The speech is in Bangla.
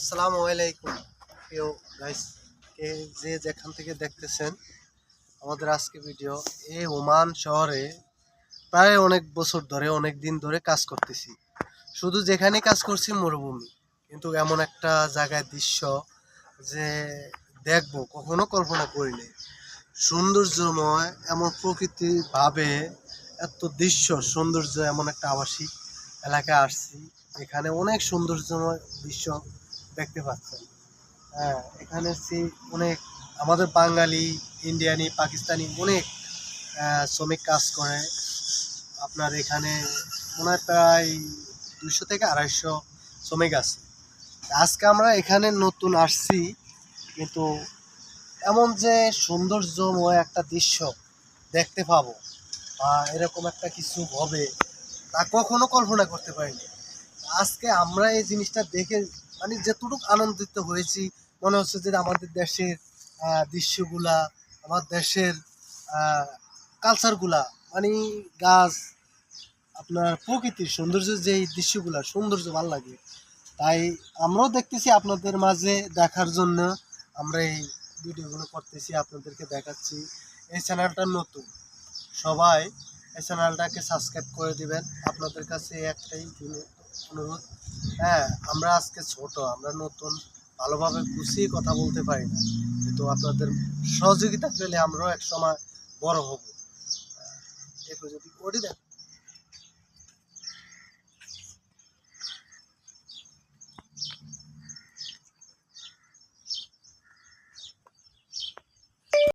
আসসালামু আলাইকুম প্রিয় গাইস, কে যে যেখান থেকে দেখতেছেন আমাদের আজকে ভিডিও। এই ওমান শহরে প্রায় অনেক বছর ধরে অনেক দিন ধরে কাজ করতেছি। শুধু যেখানে কাজ করছি মরুভূমি, কিন্তু এমন একটা জায়গায় দৃশ্য যে দেখবো কখনো কল্পনা করিনি। সৌন্দর্যময় এমন প্রকৃতি ভাবে এত দৃশ্য সৌন্দর্য এমন একটা আবাসিক এলাকায় আসছি। এখানে অনেক সৌন্দর্যময় দৃশ্য দেখতে পাচ্ছেন। হ্যাঁ, এখানে অনেক আমাদের বাঙালি, ইন্ডিয়ানি, পাকিস্তানি অনেক শ্রমিক কাজ করে। আপনার এখানে মনে হয় প্রায় 200 থেকে 250 শ্রমিক আছে। আজকে আমরা এখানে নতুন আসছি, কিন্তু এমন যে সৌন্দর্যময় একটা দৃশ্য দেখতে পাবো বা এরকম একটা কিছু হবে তা কখনো কল্পনা করতে পারিনি। আজকে আমরা এই জিনিসটা দেখে মানে যতটুকু আনন্দিত হয়েছি, মনে হচ্ছে যে আমাদের দেশের দৃশ্যগুলা, আমার দেশের কালচারগুলা, মানে গাছ, আপনার প্রকৃতির সৌন্দর্য, যেই দৃশ্যগুলা সৌন্দর্য ভালো লাগে। তাই আমরাও দেখতেছি আপনাদের মাঝে দেখার জন্য আমরা এই ভিডিওগুলো করতেছি, আপনাদেরকে দেখাচ্ছি। এই চ্যানেলটা নতুন, সবাই এই চ্যানেলটাকে সাবস্ক্রাইব করে দিবেন। আপনাদের কাছে একটাই অনুরোধ। হ্যাঁ, আমরা আজকে ছোট, আমরা নতুন, ভালোভাবে গুছিয়ে কথা বলতে পারি না, কিন্তু আপনাদের সহযোগিতা পেলে আমরাও এক সময় বড় হব। এই পর্যন্ত ওটি দেখ।